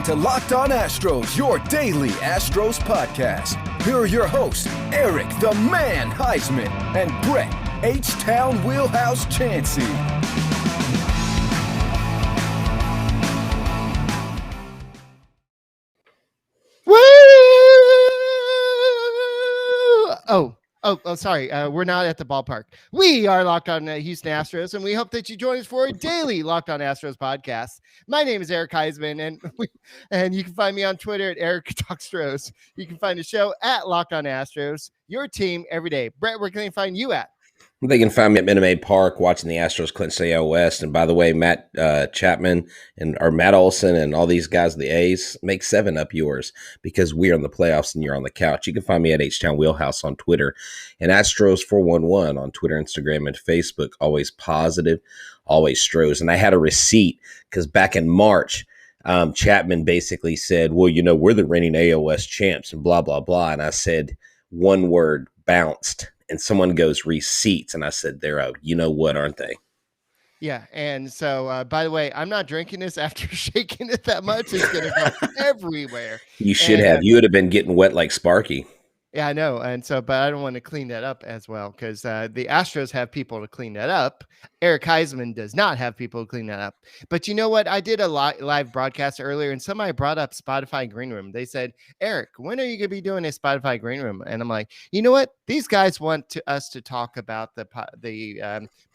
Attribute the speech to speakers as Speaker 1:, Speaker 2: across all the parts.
Speaker 1: Welcome to Locked On Astros, your daily Astros podcast. Here are your hosts, Eric the Man Heisman and Brett H-Town Wheelhouse Chansey.
Speaker 2: Woo! Oh, sorry. We're not at the ballpark. We are Locked On Houston Astros, and we hope that you join us for a daily Locked On Astros podcast. My name is Eric Heisman, and you can find me on Twitter at Eric Talkstros. You can find the show at Locked On Astros, your team every day. Brett, where can they find you at?
Speaker 3: They can find me at Minute Maid Park watching the Astros Clinch the AL West. And by the way, Matt Chapman or Matt Olson and all these guys, the A's, make 7 up yours because we're in the playoffs and you're on the couch. You can find me at H-Town Wheelhouse on Twitter and Astros411 on Twitter, Instagram, and Facebook. Always positive, always Stros. And I had a receipt because back in March, Chapman basically said, well, you know, we're the reigning AL West champs and blah, blah, blah. And I said one word, bounced. And someone goes, receipts. And I said, they're out. You know what, aren't they?
Speaker 2: Yeah. And so, by the way, I'm not drinking this after shaking it that much. It's going to go everywhere.
Speaker 3: You should have. You would have been getting wet like Sparky.
Speaker 2: Yeah, I know. And so, but I don't want to clean that up as well because the Astros have people to clean that up. Eric Heisman does not have people to clean that up. But you know what? I did a live broadcast earlier and somebody brought up Spotify Green Room. They said, Eric, when are you going to be doing a Spotify Green Room? And I'm like, you know what? These guys want us to talk about the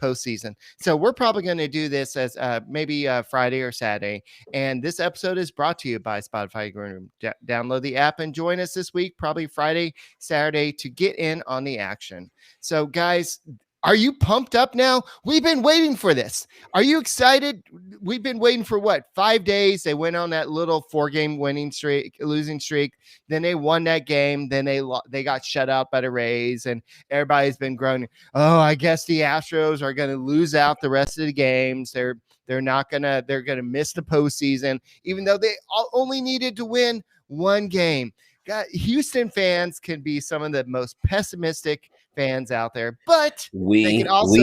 Speaker 2: postseason. So we're probably going to do this as maybe Friday or Saturday. And this episode is brought to you by Spotify Green Room. Download the app and join us this week, probably Friday, Saturday, to get in on the action. So guys, are you pumped up now? We've been waiting for this. Are you excited? We've been waiting for 5 days. They went on that little 4-game losing streak. Then they won that game. Then they got shut out by the Rays, and everybody's been groaning. Oh, I guess the Astros are going to lose out the rest of the games. They're going to miss the postseason, even though they only needed to win one game. God, Houston fans can be some of the most pessimistic fans out there, but
Speaker 3: we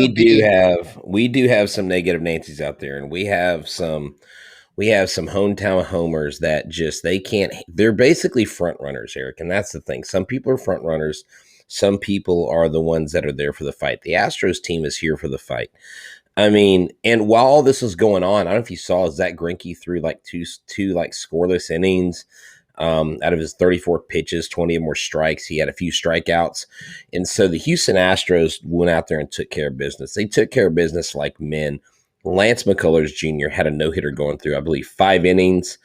Speaker 3: do have some negative Nancy's out there, and we have some hometown homers that just they're basically front runners, Eric, and that's the thing. Some people are front runners, some people are the ones that are there for the fight. The Astros team is here for the fight. I mean, and while all this was going on, I don't know if you saw Zach Greinke threw like two scoreless innings. Out of his 34 pitches, 20 of them were strikes. He had a few strikeouts. And so the Houston Astros went out there and took care of business. They took care of business like men. Lance McCullers Jr. had a no-hitter going through, I believe, 5 innings.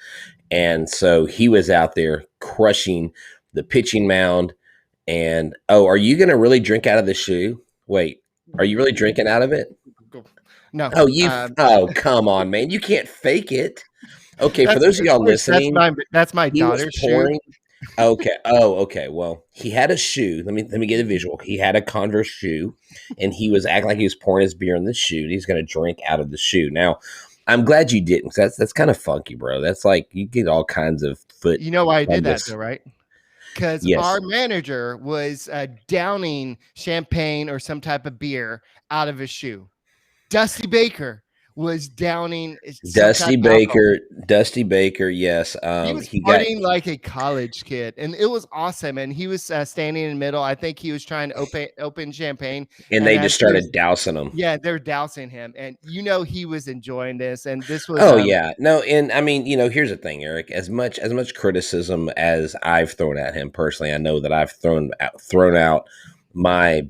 Speaker 3: And so he was out there crushing the pitching mound. And, are you going to really drink out of the shoe? Wait, are you really drinking out of it?
Speaker 2: No.
Speaker 3: Oh, come on, man. You can't fake it. Okay, for those of y'all listening,
Speaker 2: that's my daughter's shoe.
Speaker 3: Okay. Oh, okay. Well, he had a shoe. Let me get a visual. He had a Converse shoe, and he was acting like he was pouring his beer in the shoe. And he's going to drink out of the shoe. Now, I'm glad you didn't, because that's kind of funky, bro. That's like you get all kinds of foot.
Speaker 2: You know why I did that, though, right? Because our manager was downing champagne or some type of beer out of his shoe. Dusty Baker was downing
Speaker 3: Dusty Baker, yes.
Speaker 2: He was partying like a college kid, and it was awesome. And he was standing in the middle. I think he was trying to open champagne,
Speaker 3: and they just started dousing him.
Speaker 2: Yeah, they're dousing him, and he was enjoying this. And this was
Speaker 3: no, and I mean, here's the thing, Eric. As much criticism as I've thrown at him personally, I know that I've thrown out my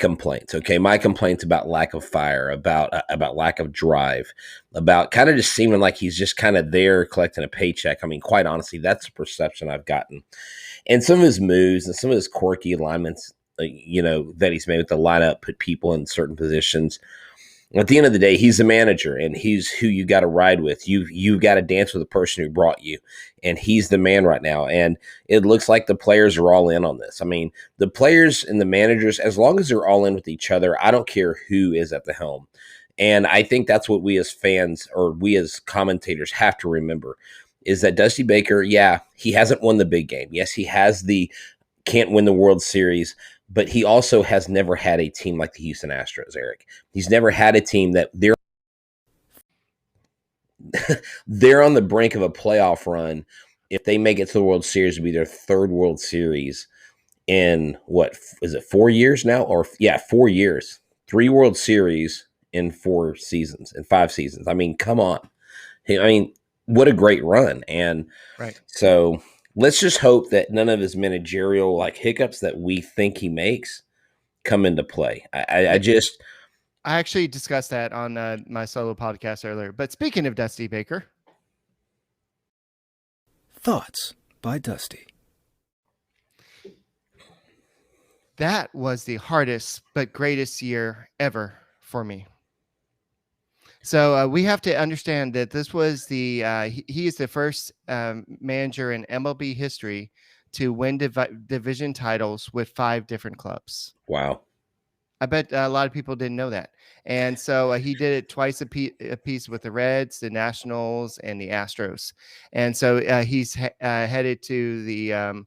Speaker 3: complaints, okay? My complaints about lack of fire, about lack of drive, about kind of just seeming like he's just kind of there collecting a paycheck. I mean, quite honestly, that's the perception I've gotten. And some of his moves and some of his quirky alignments, that he's made with the lineup, put people in certain positions. At the end of the day, he's the manager, and he's who you got to ride with. You've got to dance with the person who brought you, and he's the man right now. And it looks like the players are all in on this. I mean, the players and the managers, as long as they're all in with each other, I don't care who is at the helm. And I think that's what we as fans or we as commentators have to remember is that Dusty Baker, he hasn't won the big game. Yes, he has can't win the World Series, but he also has never had a team like the Houston Astros, Eric. He's never had a team that they're they're on the brink of a playoff run. If they make it to the World Series, it'll be their third World Series in what is it, 4 years now? Or 4 years. 3 World Series in 4 seasons, in 5 seasons. I mean, come on. I mean, what a great run. And
Speaker 2: Right.
Speaker 3: so let's just hope that none of his managerial like hiccups that we think he makes come into play. I
Speaker 2: actually discussed that on my solo podcast earlier. But speaking of Dusty Baker,
Speaker 1: Thoughts by Dusty.
Speaker 2: That was the hardest but greatest year ever for me. So we have to understand that this was he is the first manager in MLB history to win division titles with 5 different clubs.
Speaker 3: Wow.
Speaker 2: I bet a lot of people didn't know that. And so he did it twice a piece with the Reds, the Nationals, and the Astros. And so he's headed to the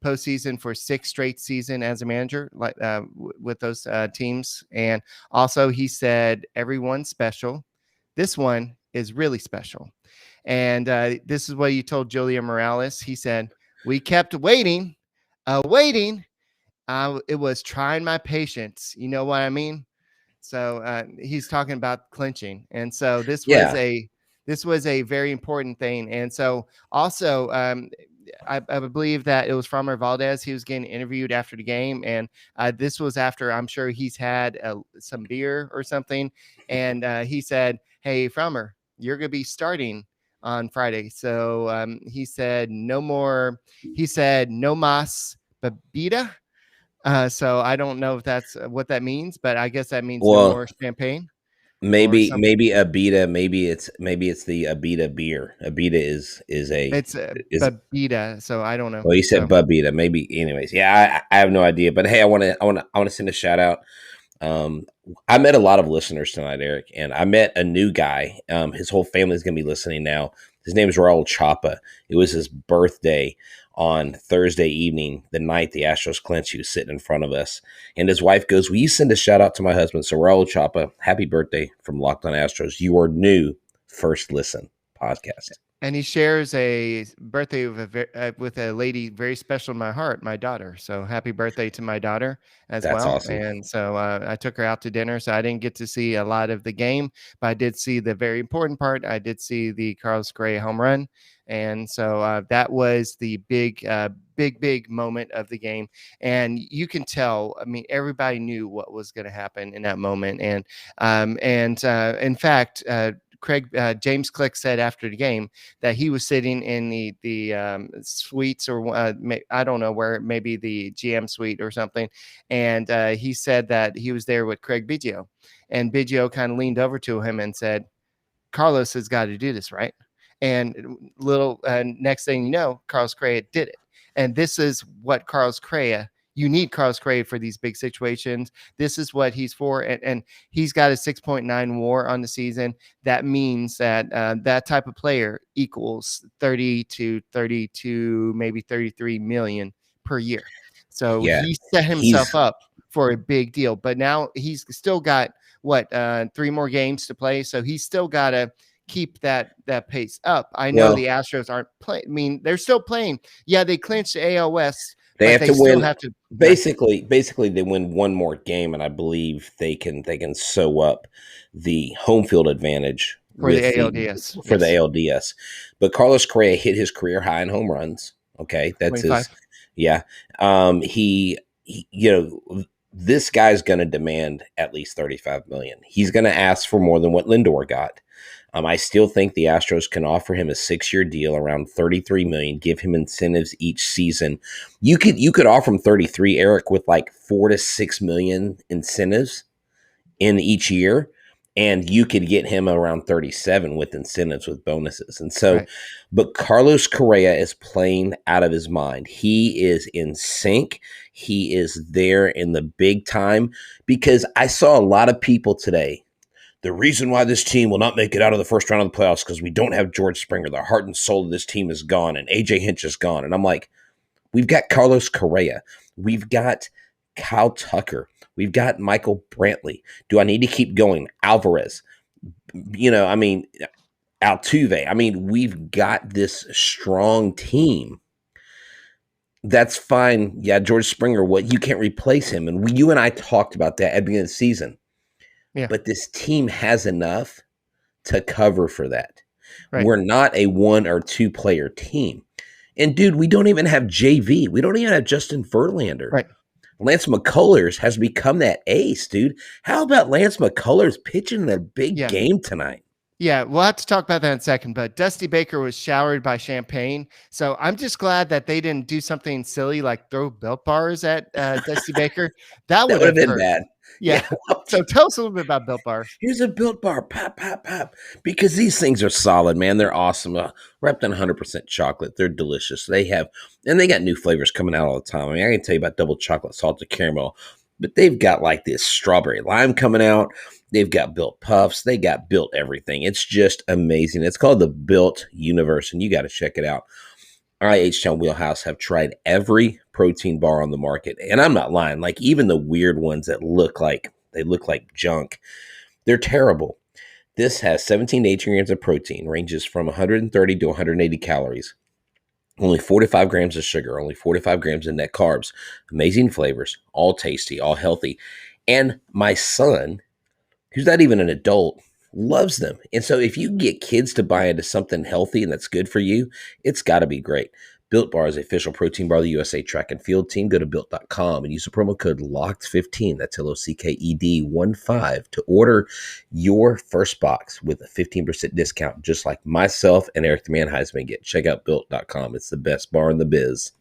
Speaker 2: postseason for 6 straight season as a manager, like with those teams. And also he said, everyone's special. This one is really special. And this is what he told Julia Morales. He said, we kept waiting. It was trying my patience. You know what I mean? So he's talking about clinching. And so this was a very important thing. And so also I believe that it was Framber Valdez. He was getting interviewed after the game. And this was after, I'm sure he's had some beer or something. And he said, hey, Framber, you're going to be starting on Friday. So he said, no more. He said, no más bebida. So I don't know if that's what that means, but I guess that means no more champagne.
Speaker 3: Maybe Abita. Maybe it's the Abita beer. Abita is
Speaker 2: Babita. So I don't know.
Speaker 3: Well, you said Babita. Maybe, anyways. Yeah, I have no idea. But hey, I want to send a shout out. I met a lot of listeners tonight, Eric, and I met a new guy. His whole family is going to be listening now. His name is Raul Chapa. It was his birthday on Thursday evening, the night the Astros clinched. He was sitting in front of us, and his wife goes, will you send a shout out to my husband? So Raul Chapa, happy birthday from Locked On Astros. You are new first listen podcast.
Speaker 2: And he shares a birthday with a lady very special in my heart, my daughter. So happy birthday to my daughter as well. That's awesome. And so I took her out to dinner. So I didn't get to see a lot of the game, but I did see the very important part. I did see the Carlos Correa home run. And so that was the big moment of the game. And you can tell, I mean, everybody knew what was going to happen in that moment. And in fact, James Click said after the game that he was sitting in the suites, or I don't know where, maybe the GM suite or something. And he said that he was there with Craig Biggio, and Biggio kind of leaned over to him and said, Carlos has got to do this, right? And next thing you know, Carlos Correa did it. And this is what Carlos Correa, you need Carlos Correa for these big situations. This is what he's for. And he's got a 6.9 WAR on the season. That means that that type of player equals 30 to 32, maybe 33 million per year. So he set himself up for a big deal. But now he's still got 3 more games to play. So he's still got to keep that pace up. I know the Astros aren't playing. I mean, they're still playing. Yeah, they clinched the AL West.
Speaker 3: They have to win. Basically, they win one more game, and I believe they can sew up the home field advantage
Speaker 2: for the ALDS.
Speaker 3: The ALDS. But Carlos Correa hit his career high in home runs. Okay, that's 25. His. Yeah, he this guy's going to demand at least $35 million. He's going to ask for more than what Lindor got. I still think the Astros can offer him a 6-year deal around $33 million, give him incentives each season. You could offer him 33, Eric, with like $4 to $6 million incentives in each year, and you could get him around 37 with incentives with bonuses. And so, right. But Carlos Correa is playing out of his mind. He is in sync. He is there in the big time, because I saw a lot of people today. The reason why this team will not make it out of the first round of the playoffs because we don't have George Springer. The heart and soul of this team is gone, and AJ Hinch is gone. And I'm like, we've got Carlos Correa. We've got Kyle Tucker. We've got Michael Brantley. Do I need to keep going? Alvarez. I mean, Altuve. I mean, we've got this strong team. That's fine. Yeah, George Springer, what you can't replace him. And you and I talked about that at the beginning of the season.
Speaker 2: Yeah.
Speaker 3: But this team has enough to cover for that.
Speaker 2: Right.
Speaker 3: We're not a 1 or 2 player team. And dude, we don't even have JV. We don't even have Justin Verlander.
Speaker 2: Right.
Speaker 3: Lance McCullers has become that ace, dude. How about Lance McCullers pitching in a big game tonight?
Speaker 2: Yeah, we'll have to talk about that in a second, but Dusty Baker was showered by champagne. So I'm just glad that they didn't do something silly like throw Built Bars at Dusty Baker. That would have
Speaker 3: been
Speaker 2: hurt.
Speaker 3: bad.
Speaker 2: Yeah. So tell us a little bit about Built Bars.
Speaker 3: Here's a Built Bar, pop, pop, pop. Because these things are solid, man. They're awesome. Wrapped in 100% chocolate. They're delicious. They got new flavors coming out all the time. I mean, I can tell you about double chocolate, salted caramel, but they've got like this strawberry lime coming out. They've got Built Puffs. They got Built everything. It's just amazing. It's called the Built Universe, and you got to check it out. I, H-Town Wheelhouse, have tried every protein bar on the market, and I'm not lying. Like even the weird ones that look like junk, they're terrible. This has 17 to 18 grams of protein, ranges from 130 to 180 calories. Only 45 grams of sugar, only 45 grams of net carbs. Amazing flavors, all tasty, all healthy. And my son, who's not even an adult, loves them. And so if you get kids to buy into something healthy and that's good for you, it's got to be great. Built Bar is the official protein bar of the USA Track and Field team. Go to Built.com and use the promo code LOCKED15, that's LOCKED15, to order your first box with a 15% discount, just like myself and Eric the Man Heisman get. Check out Built.com. It's the best bar in the biz.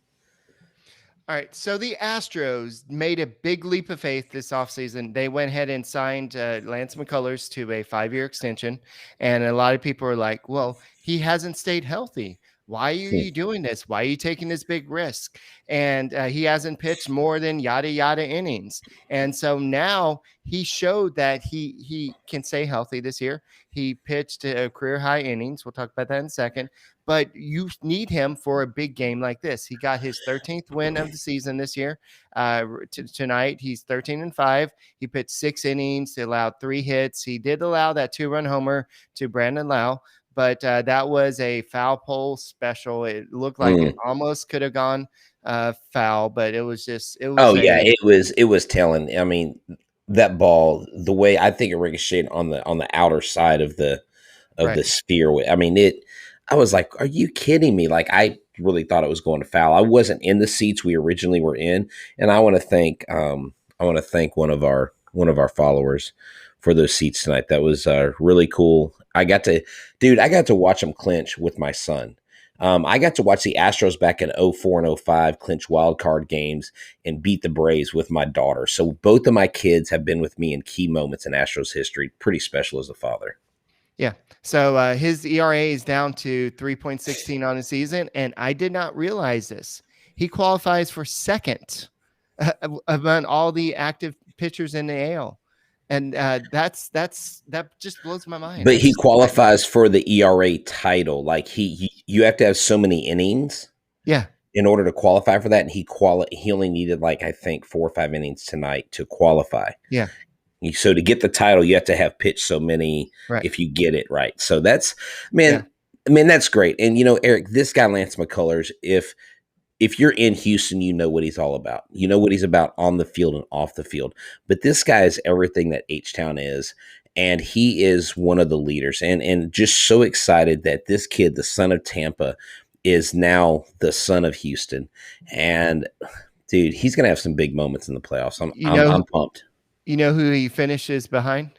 Speaker 2: All right, so the Astros made a big leap of faith this offseason. They went ahead and signed Lance McCullers to a 5-year extension, and a lot of people are like, well, he hasn't stayed healthy. Why are you doing this? Why are you taking this big risk? And he hasn't pitched more than yada, yada innings. And so now he showed that he can stay healthy this year. He pitched career high innings. We'll talk about that in a second. But you need him for a big game like this. He got his 13th win of the season this year. Tonight, he's 13-5. He pitched 6 innings. He allowed 3 hits. He did allow that 2-run homer to Brandon Lau, but that was a foul pole special. It looked like it almost could have gone foul, but it was just.
Speaker 3: It was telling. I mean, that ball, the way I think it ricocheted on the outer side of the sphere. I mean it. I was like, are you kidding me? Like, I really thought it was going to foul. I wasn't in the seats we originally were in. And I want to thank one of our followers for those seats tonight. That was really cool. I got to watch them clinch with my son. I got to watch the Astros back in 04 and 05 clinch wild card games and beat the Braves with my daughter. So both of my kids have been with me in key moments in Astros history. Pretty special as a father.
Speaker 2: Yeah. So his ERA is down to 3.16 on the season, and I did not realize this. He qualifies for second among all the active pitchers in the AL, and that just blows my mind.
Speaker 3: But he qualifies for the ERA title. Like you have to have so many innings, in order to qualify for that, and he only needed I think 4 or 5 innings tonight to qualify.
Speaker 2: Yeah.
Speaker 3: So to get the title, you have to have pitched so many if you get it right. So that's, that's great. And, Eric, this guy, Lance McCullers, if you're in Houston, you know what he's all about. You know what he's about on the field and off the field. But this guy is everything that H-Town is, and he is one of the leaders. And just so excited that this kid, the son of Tampa, is now the son of Houston. And, dude, he's going to have some big moments in the playoffs. I'm pumped.
Speaker 2: You know who he finishes behind?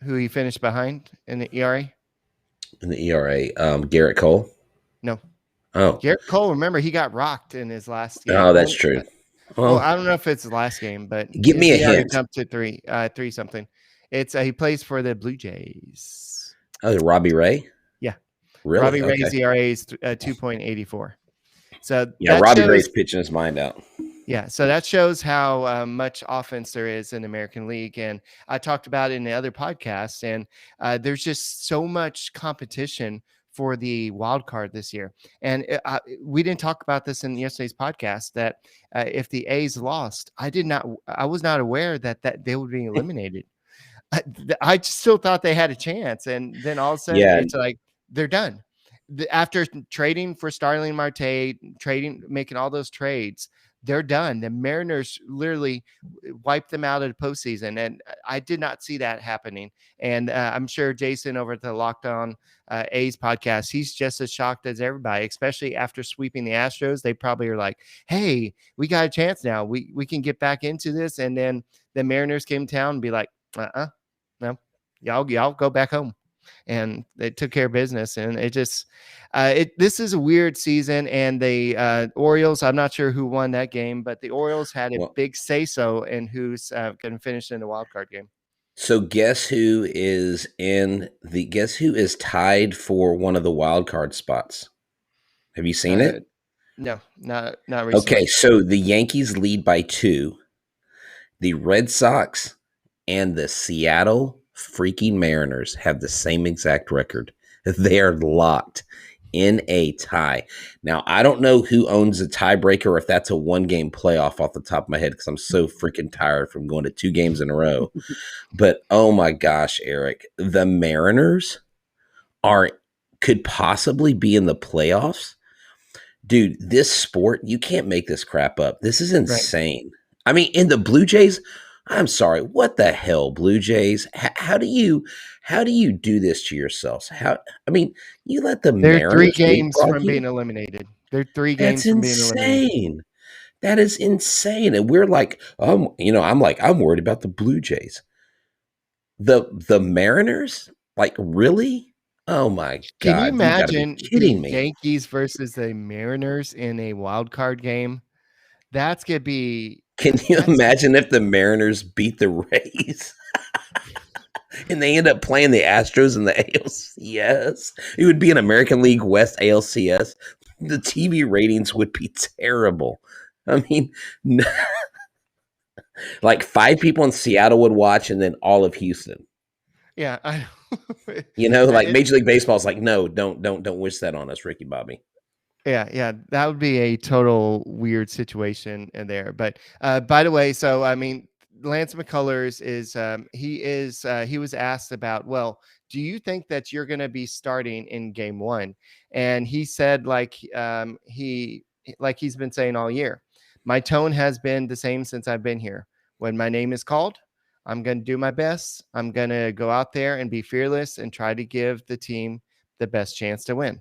Speaker 2: Who he finished behind in the ERA?
Speaker 3: In the ERA, Garrett Cole?
Speaker 2: No.
Speaker 3: Oh.
Speaker 2: Garrett Cole, remember, he got rocked in his last game.
Speaker 3: Oh, that's true.
Speaker 2: Well, I don't know if it's the last game, but
Speaker 3: give me a hint.
Speaker 2: Jumped to three something. It's he plays for the Blue Jays.
Speaker 3: Oh, Robbie Ray?
Speaker 2: Yeah.
Speaker 3: Really?
Speaker 2: Robbie Ray's ERA is 2.84. So
Speaker 3: Robbie Ray's pitching his mind out.
Speaker 2: Yeah, so that shows how much offense there is in the American League. And I talked about it in the other podcasts, and there's just so much competition for the wild card this year. And we didn't talk about this in yesterday's podcast, that if the A's lost, I was not aware that they would be eliminated. I still thought they had a chance. And then all of a sudden it's like they're done. After trading for Starling Marte, making all those trades, they're done. The Mariners literally wiped them out of the postseason, and I did not see that happening. And I'm sure Jason over at the Locked On A's podcast, he's just as shocked as everybody, especially after sweeping the Astros. They probably are like, hey, we got a chance now. We can get back into this. And then the Mariners came to town and be like, no, y'all go back home. And they took care of business. And it just, this is a weird season. And the Orioles, I'm not sure who won that game, but the Orioles had a big say-so in who's going to finish in the wild card game.
Speaker 3: So guess who is tied for one of the wild card spots? Have you seen it?
Speaker 2: No, not recently.
Speaker 3: Okay, so the Yankees lead by 2. The Red Sox and the Seattle freaking Mariners have the same exact record. They are locked in a tie. Now, I don't know who owns the tiebreaker or if that's a 1-game playoff off the top of my head because I'm so freaking tired from going to 2 games in a row. But, oh my gosh, Eric, the Mariners could possibly be in the playoffs. Dude, this sport, you can't make this crap up. This is insane. Right. I mean, in the Blue Jays, I'm sorry, what the hell, Blue Jays? How do you do this to yourselves? You let the Mariners.
Speaker 2: They're 3 games from being eliminated. They're 3 games from being eliminated.
Speaker 3: That is insane. And we're like, I'm worried about the Blue Jays. The Mariners? Like, really? Oh my God.
Speaker 2: Can you imagine the Yankees versus the Mariners in a wild card game? That's going to be.
Speaker 3: Can you imagine if the Mariners beat the Rays and they end up playing the Astros in the ALCS? It would be an American League West ALCS. The TV ratings would be terrible. I mean, like 5 people in Seattle would watch and then all of Houston.
Speaker 2: Yeah.
Speaker 3: Like Major League Baseball is like, no, don't wish that on us, Ricky Bobby.
Speaker 2: Yeah, that would be a total weird situation in there. But by the way, so I mean, Lance McCullers he was asked about, well, do you think that you're going to be starting in game 1? And he said, like he's been saying all year, my tone has been the same since I've been here. When my name is called, I'm going to do my best. I'm going to go out there and be fearless and try to give the team the best chance to win.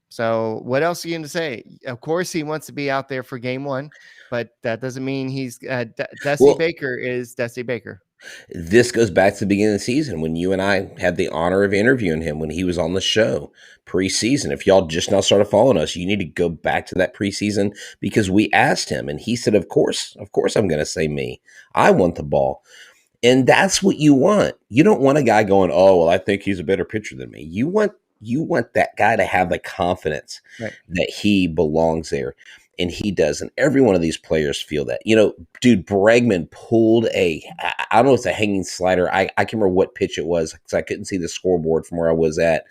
Speaker 2: So what else are you going to say? Of course, he wants to be out there for game 1, but that doesn't mean he's Dusty Baker is Dusty Baker.
Speaker 3: This goes back to the beginning of the season when you and I had the honor of interviewing him when he was on the show preseason. If y'all just now started following us, you need to go back to that preseason because we asked him and he said, of course, I'm going to say me. I want the ball. And that's what you want. You don't want a guy going, oh, well, I think he's a better pitcher than me. You want that guy to have the confidence that he belongs there. And he does. And every one of these players feel that. Dude, Bregman pulled I don't know if it's a hanging slider. I can't remember what pitch it was because I couldn't see the scoreboard from where I was at.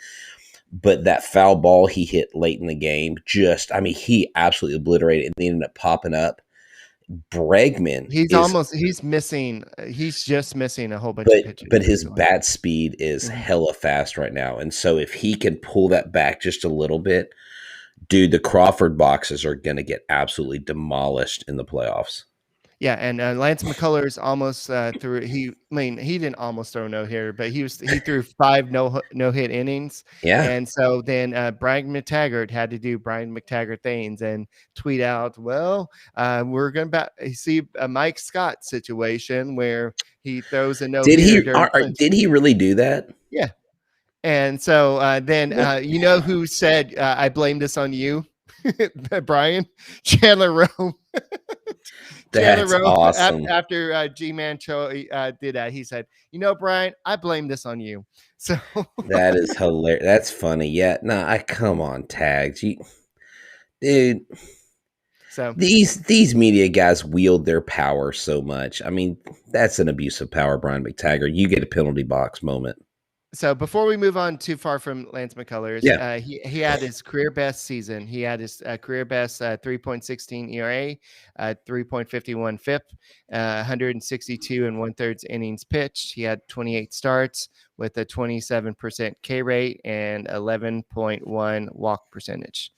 Speaker 3: But that foul ball he hit late in the game, he absolutely obliterated and they ended up popping up. Bregman, he's just missing a whole bunch of pitches. But his bat speed is hella fast right now. And so if he can pull that back just a little bit, dude, the Crawford boxes are going to get absolutely demolished in the playoffs.
Speaker 2: Yeah, and Lance McCullers almost threw. He didn't almost throw no hitter, but he threw 5 no hit innings.
Speaker 3: Yeah,
Speaker 2: and so then Brian McTaggart had to do Brian McTaggart things and tweet out, "Well, we're going to see a Mike Scott situation where he throws a no hitter."
Speaker 3: Did he really do that?
Speaker 2: Yeah, and so then who said I blame this on you, Brian? Chandler Rowe.
Speaker 3: That's awesome.
Speaker 2: After G-Man Cho did that, he said, Brian, I blame this on you. So
Speaker 3: that is hilarious. That's funny. Yeah. No, come on, Tags. Dude. So these media guys wield their power so much. I mean, that's an abuse of power, Brian McTaggart. You get a penalty box moment.
Speaker 2: So before we move on too far from Lance McCullers,
Speaker 3: Yeah.
Speaker 2: he had his career best season. He had his career best 3.16 ERA, 3.51 FIP, 162 and 1/3 innings pitched. He had 28 starts with a 27% K rate and 11.1 walk percentage.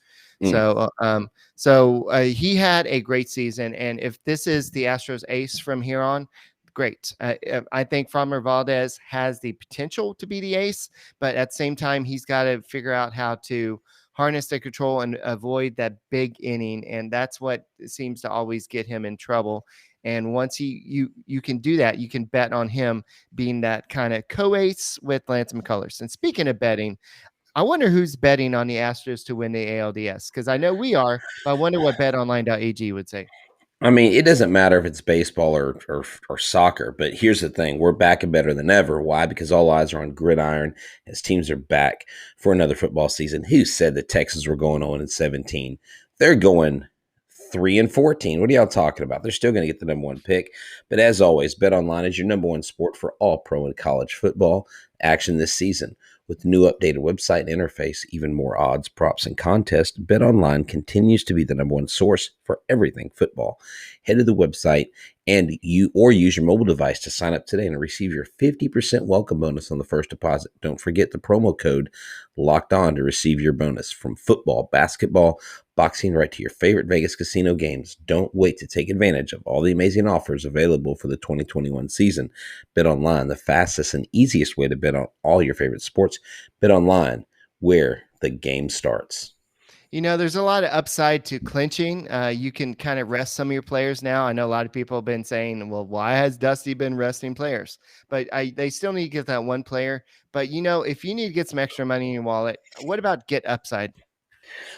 Speaker 3: Mm.
Speaker 2: So he had a great season, and if this is the Astros ace from here on, great. I think Framber Valdez has the potential to be the ace, but at the same time, he's got to figure out how to harness the control and avoid that big inning, and that's what seems to always get him in trouble. And once you can do that, you can bet on him being that kind of co-ace with Lance McCullers. And speaking of betting, I wonder who's betting on the Astros to win the ALDS, because I know we are, but I wonder what betonline.ag would say.
Speaker 3: I mean, it doesn't matter if it's baseball or soccer, but here's the thing. We're back and better than ever. Why? Because all eyes are on gridiron as teams are back for another football season. Who said the Texans were going 0-17? They're going 3-14. What are y'all talking about? They're still going to get the number one pick. But as always, BetOnline is your number one sport for all pro and college football action this season. With the new updated website and interface, even more odds, props, and contests, BetOnline continues to be the number one source for everything football. Head to the website and use your mobile device to sign up today and receive your 50% welcome bonus on the first deposit. Don't forget the promo code Locked On to receive your bonus. From football, basketball, boxing, right to your favorite Vegas casino games. Don't wait to take advantage of all the amazing offers available for the 2021 season. BetOnline, the fastest and easiest way to bet on all your favorite sports. BetOnline, where the game starts.
Speaker 2: There's a lot of upside to clinching. You can kind of rest some of your players now. I know a lot of people have been saying, well, why has Dusty been resting players? But they still need to get that one player. But, if you need to get some extra money in your wallet, what about get upside?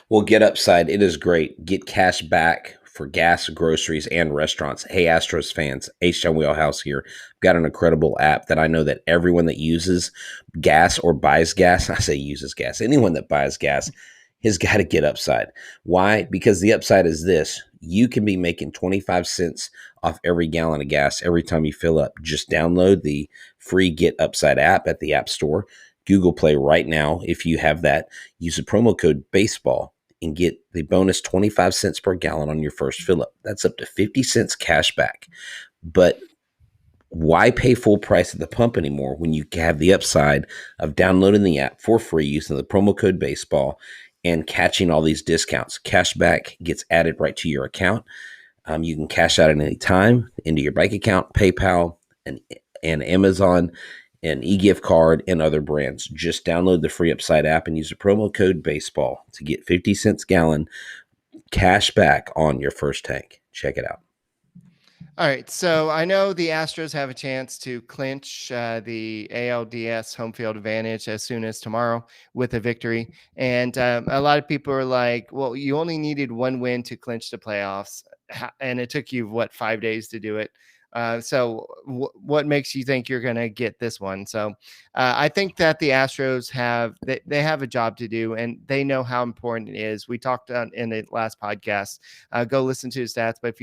Speaker 3: Well, get upside. It is great. Get cash back for gas, groceries, and restaurants. Hey, Astros fans, H-Town Wheelhouse here. I've got an incredible app that I know that everyone that uses gas or buys gas, I say uses gas, anyone that buys gas has got to get upside. Why? Because the upside is this. You can be making 25 cents off every gallon of gas every time you fill up. Just download the free Get Upside app at the App Store, Google Play right now. If you have that, use the promo code BASEBALL and get the bonus 25 cents per gallon on your first fill up. That's up to 50 cents cash back. But why pay full price at the pump anymore when you have the upside of downloading the app for free using the promo code BASEBALL and catching all these discounts? Cashback gets added right to your account. You can cash out at any time into your bank account, PayPal, and Amazon, an e-gift card, and other brands. Just download the free Upside app and use the promo code BASEBALL to get 50 cents gallon cash back on your first tank. Check it out.
Speaker 2: All right, so I know the Astros have a chance to clinch the ALDS home field advantage as soon as tomorrow with a victory. And a lot of people are like, well, you only needed one win to clinch the playoffs. And it took you, 5 days to do it. So what makes you think you're going to get this one? So I think that the Astros they have a job to do, and they know how important it is. We talked in the last podcast. Go listen to the stats. But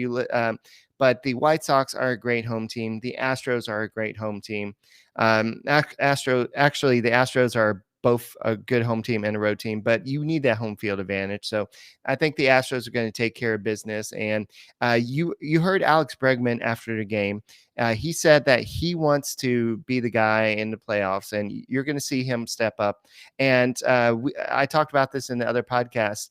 Speaker 2: but the White Sox are a great home team. The Astros are a great home team. The Astros are both a good home team and a road team, but you need that home field advantage. So I think the Astros are going to take care of business. And you heard Alex Bregman after the game. He said that he wants to be the guy in the playoffs, and you're going to see him step up. And I talked about this in the other podcast.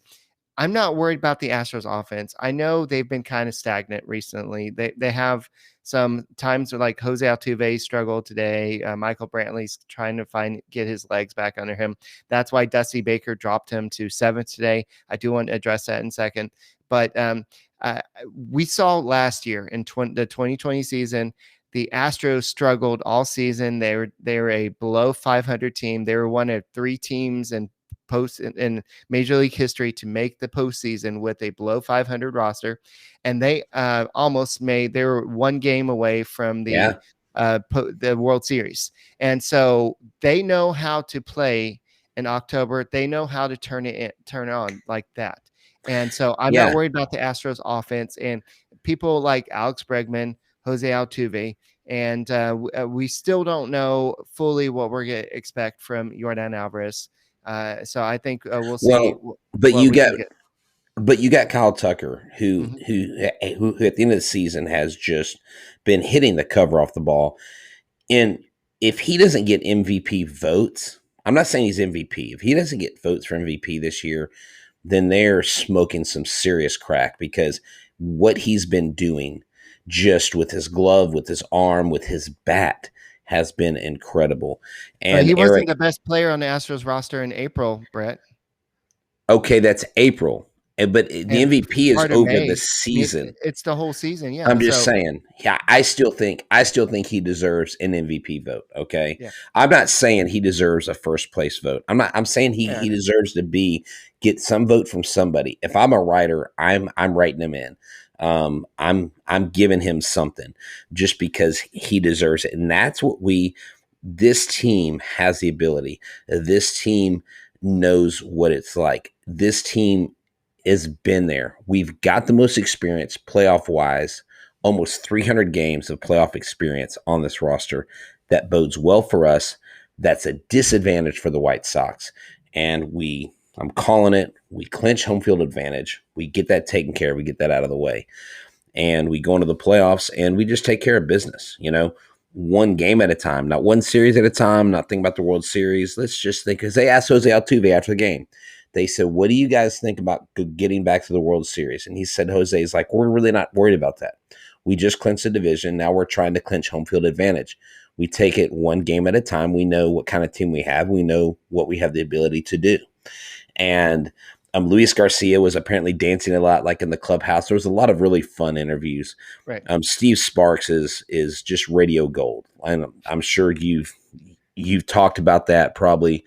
Speaker 2: I'm not worried about the Astros offense. I know they've been kind of stagnant recently. They have some times where, like, Jose Altuve struggled today. Michael Brantley's trying to get his legs back under him. That's why Dusty Baker dropped him to 7th today. I do want to address that in a second. But we saw last year in the 2020 season, the Astros struggled all season. They were a below 500 team. They were one of 3 teams in Major League history to make the postseason with a below 500 roster, and they they were one game away from the World Series. And so they know how to play in October. They know how to turn on like that. And so I'm not worried about the Astros offense. And people like Alex Bregman, Jose Altuve. And we still don't know fully what we're going to expect from Yordan Alvarez. So I think we'll see
Speaker 3: but
Speaker 2: what
Speaker 3: you
Speaker 2: we
Speaker 3: got
Speaker 2: can get.
Speaker 3: but you got Kyle Tucker, who
Speaker 2: Mhm.
Speaker 3: who at the end of the season has just been hitting the cover off the ball. And if he doesn't get MVP votes, I'm not saying he's MVP. If he doesn't get votes for MVP this year, then they're smoking some serious crack, because what he's been doing just with his glove, with his arm, with his bat has been incredible.
Speaker 2: But
Speaker 3: And
Speaker 2: he wasn't
Speaker 3: Eric,
Speaker 2: the best player on the Astros roster in April, Brett.
Speaker 3: okay, that's April, but the
Speaker 2: And
Speaker 3: MVP is
Speaker 2: part of
Speaker 3: over the
Speaker 2: May.
Speaker 3: season.
Speaker 2: It's the whole season. Yeah.
Speaker 3: I'm just
Speaker 2: So
Speaker 3: saying, yeah, I still think he deserves an MVP vote. Okay.
Speaker 2: yeah.
Speaker 3: I'm not saying he deserves a first place vote. I'm saying
Speaker 2: Yeah.
Speaker 3: he deserves to get some vote from somebody. If I'm a writer, I'm writing him in. I'm giving him something just because he deserves it. And that's what this team has the ability. This team knows what it's like. This team has been there. We've got the most experience playoff wise, almost 300 games of playoff experience on this roster. That bodes well for us. That's a disadvantage for the White Sox. And I'm calling it, we clinch home field advantage. We get that taken care of. We get that out of the way. And we go into the playoffs and we just take care of business, one game at a time, not one series at a time, not thinking about the World Series. Let's just think, because they asked Jose Altuve after the game. They said, what do you guys think about getting back to the World Series? And he said, Jose's like, we're really not worried about that. We just clinched the division. Now we're trying to clinch home field advantage. We take it one game at a time. We know what kind of team we have. We know what we have the ability to do. And Luis Garcia was apparently dancing a lot, like in the clubhouse. There was a lot of really fun interviews.
Speaker 2: Right.
Speaker 3: Steve Sparks is just radio gold. And I'm sure you've talked about that probably,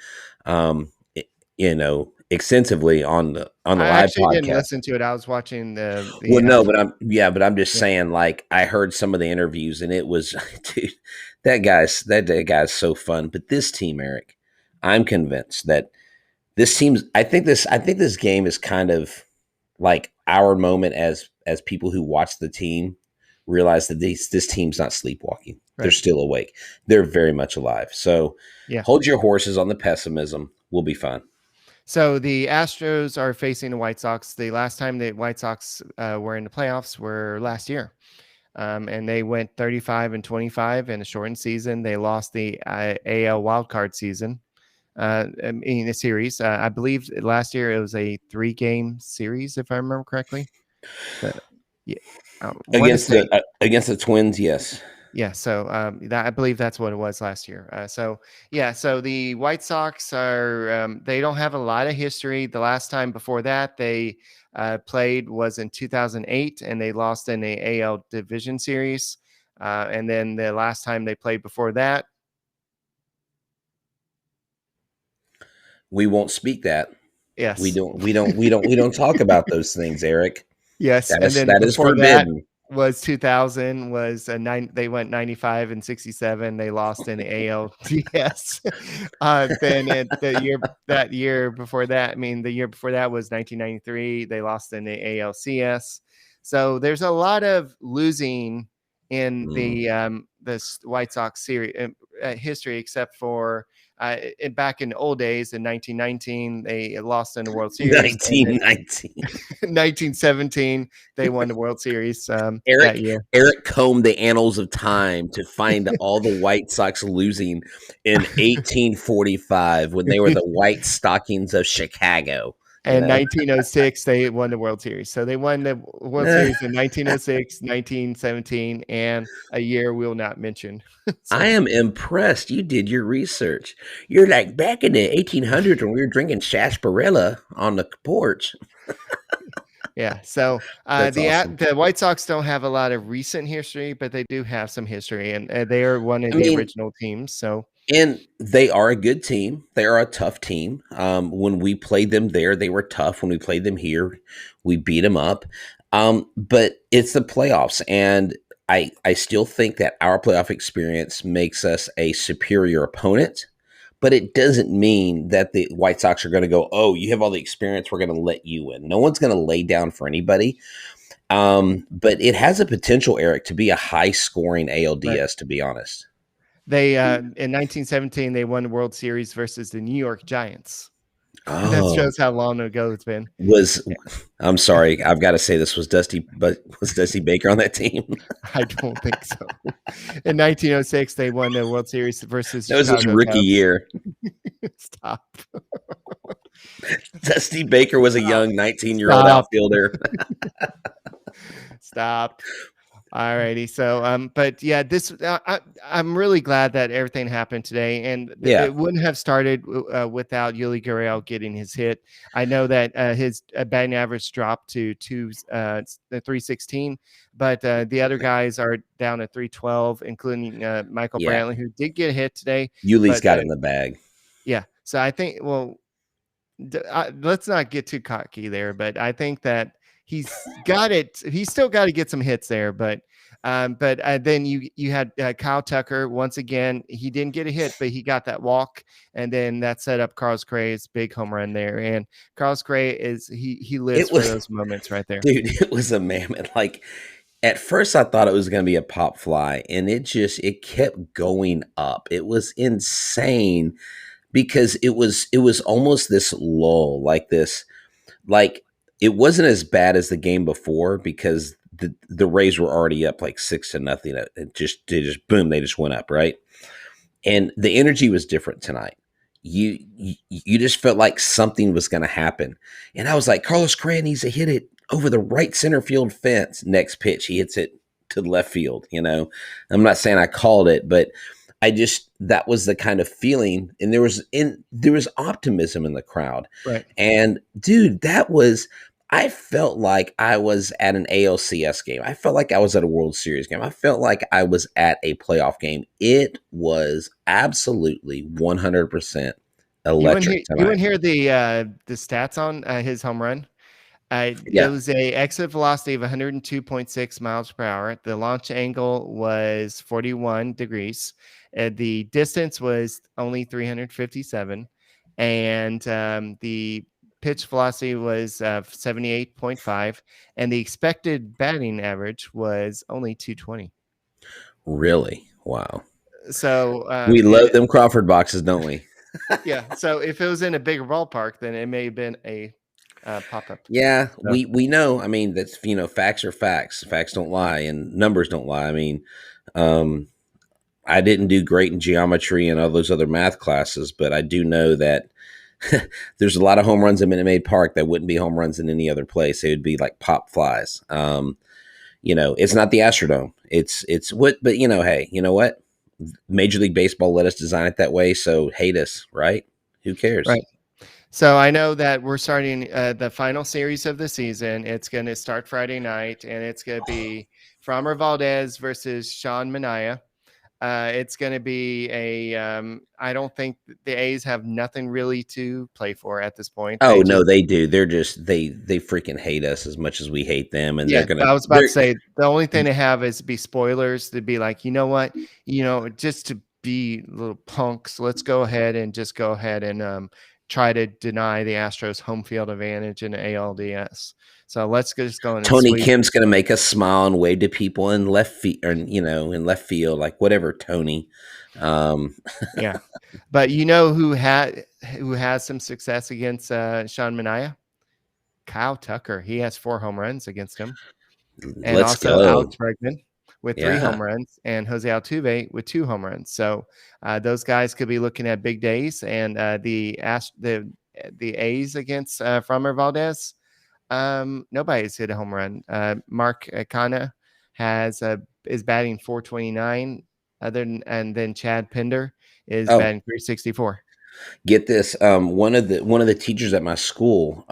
Speaker 3: extensively on the live podcast.
Speaker 2: Didn't listen to it. I was watching the
Speaker 3: well, no, but I'm just saying, like, I heard some of the interviews and it was, dude, that guy's so fun. But this team, Eric, I'm convinced that this team's, I think this game is kind of like our moment as people who watch the team realize that this team's not sleepwalking. Right. They're still awake. They're very much alive. So hold your horses on the pessimism. We'll be fine.
Speaker 2: So the Astros are facing the White Sox. The last time the White Sox were in the playoffs were last year. And they went 35-25 in a shortened season. They lost the AL wildcard season in a series. I believe last year it was a 3-game series, if I remember correctly. But,
Speaker 3: against the Twins, yes.
Speaker 2: Yeah, so I believe that's what it was last year. So the White Sox are they don't have a lot of history. The last time before that they played was in 2008, and they lost in the AL Division Series. And then the last time they played before that,
Speaker 3: we won't speak that.
Speaker 2: Yes,
Speaker 3: we don't talk about those things, Eric.
Speaker 2: Yes,
Speaker 3: that is forbidden.
Speaker 2: Was 2000 was they went 95-67. They lost in the ALDS. Then the year before that was 1993. They lost in the ALCS. So there's a lot of losing in the this White Sox series history, except for back in the old days in 1919 they lost in the World Series. 1917 they won the World Series. That year.
Speaker 3: Eric combed the annals of time to find all the White Sox losing in 1845 when they were the White Stockings of Chicago.
Speaker 2: And 1906, they won the World Series. So they won the World Series in 1906, 1917, and a year we'll not mention.
Speaker 3: I am impressed. You did your research. You're like back in the 1800s when we were drinking sarsaparilla on the porch.
Speaker 2: Yeah. So
Speaker 3: awesome.
Speaker 2: The White Sox don't have a lot of recent history, but they do have some history, and they are one of the original teams. So.
Speaker 3: And they are a good team. They are a tough team. When we played them there, they were tough. When we played them here, we beat them up. But it's the playoffs. And I still think that our playoff experience makes us a superior opponent. But it doesn't mean that the White Sox are going to go, oh, you have all the experience, we're going to let you win. No one's going to lay down for anybody. But it has a potential, Eric, to be a high-scoring ALDS.
Speaker 2: Right.
Speaker 3: To be honest,
Speaker 2: They in 1917 they won the World Series versus the New York Giants. That
Speaker 3: oh,
Speaker 2: shows how long ago it's been.
Speaker 3: I'm sorry, I've got to say this was Dusty, but was Dusty Baker on that team?
Speaker 2: I don't think so. In 1906, they won the World Series versus
Speaker 3: That was his
Speaker 2: Chicago
Speaker 3: rookie
Speaker 2: Cubs.
Speaker 3: year.
Speaker 2: Stop.
Speaker 3: Dusty Baker was a young 19-year-old
Speaker 2: Stop.
Speaker 3: outfielder.
Speaker 2: Stop. All righty. So, but yeah, I'm really glad that everything happened today, and
Speaker 3: Yeah.
Speaker 2: it wouldn't have started without Yuli Gurriel getting his hit. I know that his batting average dropped to 316, but the other guys are down at 312, including Michael
Speaker 3: Yeah.
Speaker 2: Brantley, who did get a hit today.
Speaker 3: Yuli's got it in the bag.
Speaker 2: Yeah. So I think, let's not get too cocky there, but I think that he's got it. He's still got to get some hits there, but then you had Kyle Tucker once again. He didn't get a hit, but he got that walk, and then that set up Carlos Correa's big home run there. And Carlos Correa he lives for those moments right there,
Speaker 3: dude. It was a mammoth. Like at first, I thought it was going to be a pop fly, and it kept going up. It was insane because it was almost this lull, like this, like. It wasn't as bad as the game before because the Rays were already up like 6-0. It just boom, they just went up, right? And the energy was different tonight. You just felt like something was going to happen. And I was like, Carlos Correa needs to hit it over the right center field fence. Next pitch, he hits it to the left field. I'm not saying I called it, but that was the kind of feeling, and there was optimism in the crowd.
Speaker 2: right?
Speaker 3: And dude, I felt like I was at an ALCS game. I felt like I was at a World Series game. I felt like I was at a playoff game. It was absolutely 100% electric tonight.
Speaker 2: You want to hear the stats on his home run? There was a exit velocity of 102.6 miles per hour. The launch angle was 41 degrees. The distance was only 357, and the pitch velocity was 78.5, and the expected batting average was only 220.
Speaker 3: Really? Wow.
Speaker 2: So
Speaker 3: we love them Crawford boxes, don't we?
Speaker 2: Yeah. So if it was in a bigger ballpark, then it may have been a pop-up.
Speaker 3: Yeah, so. we know. I mean, that's facts are facts. Facts don't lie, and numbers don't lie. I mean, I didn't do great in geometry and all those other math classes, but I do know that there's a lot of home runs in Minute Maid Park that wouldn't be home runs in any other place. They would be like pop flies. It's not the Astrodome. It's what, but hey, you know what? Major League Baseball let us design it that way, so hate us, right? Who cares?
Speaker 2: Right. So I know that we're starting the final series of the season. It's going to start Friday night, and it's going to be Framber Valdez versus Sean Manaea. It's going to be I don't think the A's have nothing really to play for at this point.
Speaker 3: They do. They're just they freaking hate us as much as we hate them, and they're gonna.
Speaker 2: I was about to say the only thing they have is to be spoilers, to be like, you know what, just to be little punks. Let's go ahead and try to deny the Astros home field advantage in the ALDS. So let's just go in.
Speaker 3: Tony Kim's going to make us smile and wave to people in left field, or in left field, like whatever, Tony.
Speaker 2: Yeah, but who has some success against Sean Manaea? Kyle Tucker. He has 4 home runs against him, and also Alex Bregman with 3 home runs, and Jose Altuve with 2 home runs. So those guys could be looking at big days. And the A's against Framber Valdez. Nobody's hit a home run. Mark Canha is batting 429. And then Chad Pinder is batting 364.
Speaker 3: Get this. One of the teachers at my school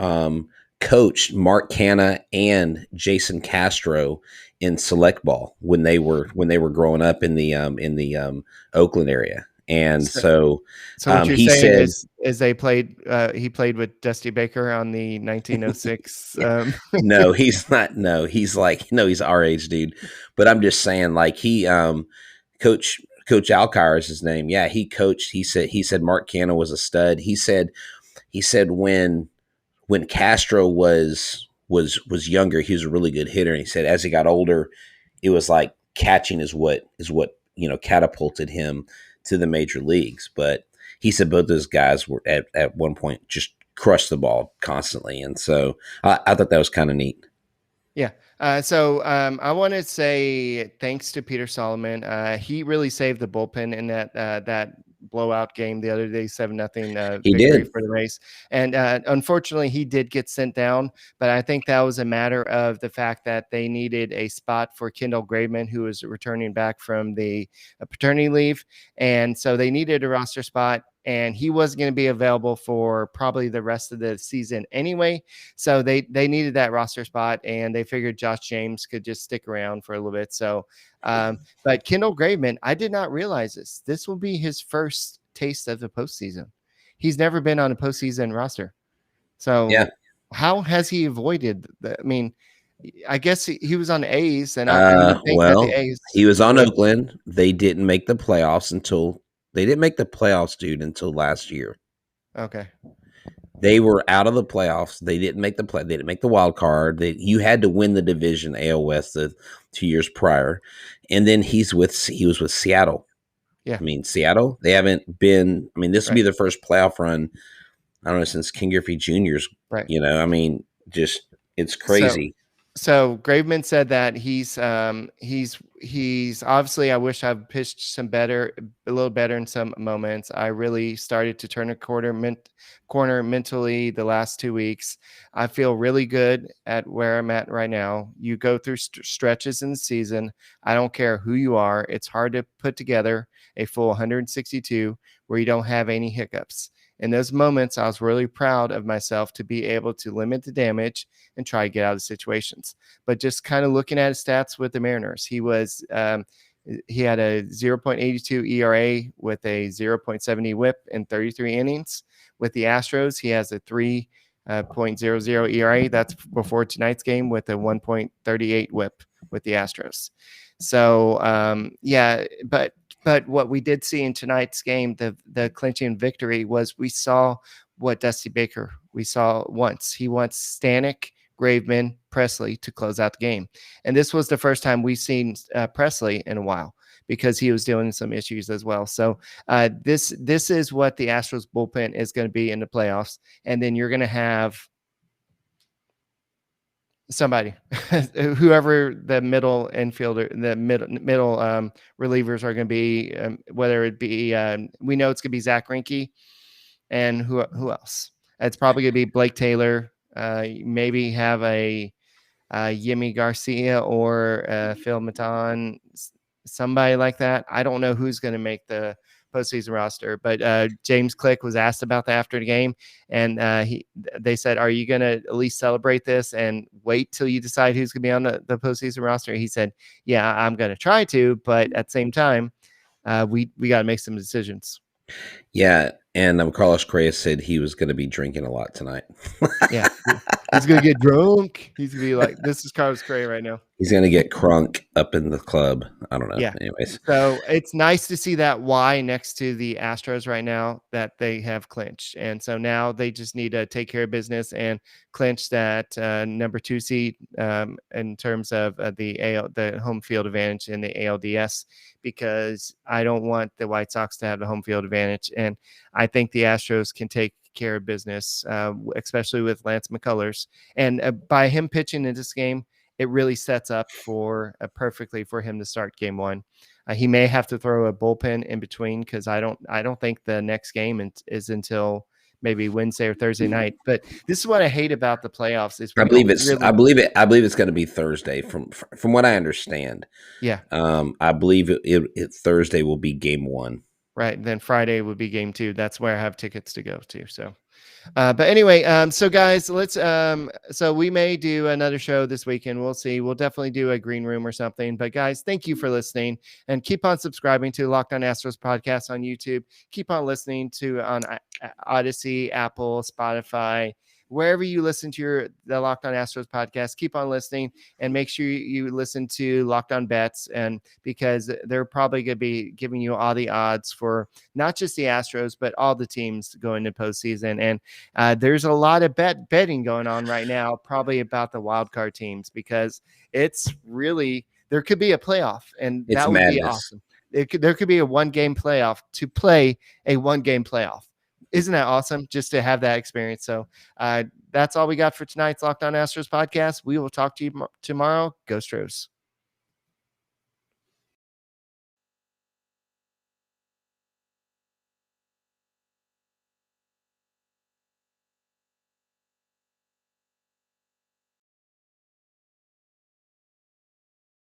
Speaker 3: coached Mark Canha and Jason Castro in select ball when they were growing up in the Oakland area. And so
Speaker 2: what you're saying is they played. He played with Dusty Baker on the 1906.
Speaker 3: No, he's not. No, he's he's our age, dude. But I'm just saying, like he, Coach Alkire is his name. Yeah, he coached. He said Mark Canha was a stud. He said when Castro was was younger, he was a really good hitter. And he said as he got older, it was like catching is what catapulted him to the major leagues. But he said both those guys were at one point just crushed the ball constantly. And so I thought that was kind of neat.
Speaker 2: Yeah. So I want to say thanks to Peter Solomon. He really saved the bullpen in that blowout game the other day, 7-0
Speaker 3: He
Speaker 2: victory
Speaker 3: did.
Speaker 2: for the Rays. And unfortunately, he did get sent down. But I think that was a matter of the fact that they needed a spot for Kendall Grayman, who was returning back from the paternity leave. And so they needed a roster spot. And he wasn't going to be available for probably the rest of the season anyway. So they needed that roster spot, and they figured Josh James could just stick around for a little bit. So, but Kendall Grayman, I did not realize this. This will be his first taste of the postseason. He's never been on a postseason roster. So
Speaker 3: Yeah.
Speaker 2: how has he avoided that? I mean, I guess he was on the A's, and you would think that the A's.
Speaker 3: He was on Oakland. They didn't make the playoffs dude, until last year.
Speaker 2: Okay.
Speaker 3: They were out of the playoffs. They didn't make the They didn't make the wild card. You had to win the division AL West the 2 years prior, and then he was with Seattle.
Speaker 2: Yeah,
Speaker 3: I mean Seattle. They haven't been. I mean, this will be
Speaker 2: right.
Speaker 3: their first playoff run. I don't know, since King Griffey Jr.'s.
Speaker 2: Right.
Speaker 3: I mean, just it's crazy.
Speaker 2: So Graveman said that he's obviously, I wish I've pitched a little better in some moments. I really started to turn a corner mentally the last 2 weeks. I feel really good at where I'm at right now. You go through stretches in the season. I don't care who you are. It's hard to put together a full 162 where you don't have any hiccups. In those moments, I was really proud of myself to be able to limit the damage and try to get out of situations. But just kind of looking at his stats with the Mariners, he had a 0.82 ERA with a 0.70 WHIP in 33 innings. With the Astros, he has a 3.00 ERA. That's before tonight's game with a 1.38 WHIP with the Astros. So But what we did see in tonight's game, the clinching victory, was we saw what Dusty Baker we saw once. He wants Stanek, Graveman, Presley to close out the game. And this was the first time we've seen Presley in a while because he was dealing with some issues as well. So this is what the Astros bullpen is going to be in the playoffs. And then you're going to have somebody, whoever the middle infielder, the middle relievers are going to be, whether it be, we know it's going to be Zach Greinke, and who else? It's probably going to be Blake Taylor. Maybe have a Yimi Garcia or Phil Maton, somebody like that. I don't know who's going to make the postseason roster, but James Click was asked about that after the game, and they said, "Are you going to at least celebrate this and wait till you decide who's going to be on the postseason roster?" He said, "Yeah, I'm going to try to, but at the same time, we got to make some decisions."
Speaker 3: Yeah, and Carlos Correa said he was going to be drinking a lot tonight.
Speaker 2: Yeah, he's going to get drunk. He's going to be like, "This is Carlos Correa right now."
Speaker 3: He's going to get crunk up in the club. I don't know.
Speaker 2: Yeah.
Speaker 3: Anyways.
Speaker 2: So it's nice to see that Y next to the Astros right now, that they have clinched. And so now they just need to take care of business and clinch that number 2 seed in terms of the home field advantage in the ALDS, because I don't want the White Sox to have the home field advantage. And I think the Astros can take care of business, especially with Lance McCullers. And by him pitching in this game, it really sets up perfectly for him to start game 1. He may have to throw a bullpen in between, because I don't think the next game is until maybe Wednesday or Thursday night. But this is what I hate about the playoffs is
Speaker 3: I believe it's going to be Thursday from what I understand.
Speaker 2: Yeah.
Speaker 3: I believe it Thursday will be game 1.
Speaker 2: Right. Then Friday would be game 2. That's where I have tickets to go to. So. But anyway, so guys, so we may do another show this weekend. We'll see. We'll definitely do a green room or something. But guys, thank you for listening, and keep on subscribing to Locked On Astros podcast on YouTube. Keep on listening on Odyssey, Apple, Spotify, wherever you listen to the Locked On Astros podcast, keep on listening and make sure you listen to Locked On Bets, and because they're probably going to be giving you all the odds for not just the Astros, but all the teams going to postseason. And there's a lot of betting going on right now, probably about the wild card teams, because it's really, there could be a playoff, and
Speaker 3: It's
Speaker 2: that would be
Speaker 3: madness.
Speaker 2: awesome. There could be a 1-game playoff to play a 1-game playoff. Isn't that awesome just to have that experience? So that's all we got for tonight's Locked On Astros podcast. We will talk to you tomorrow. Go Astros.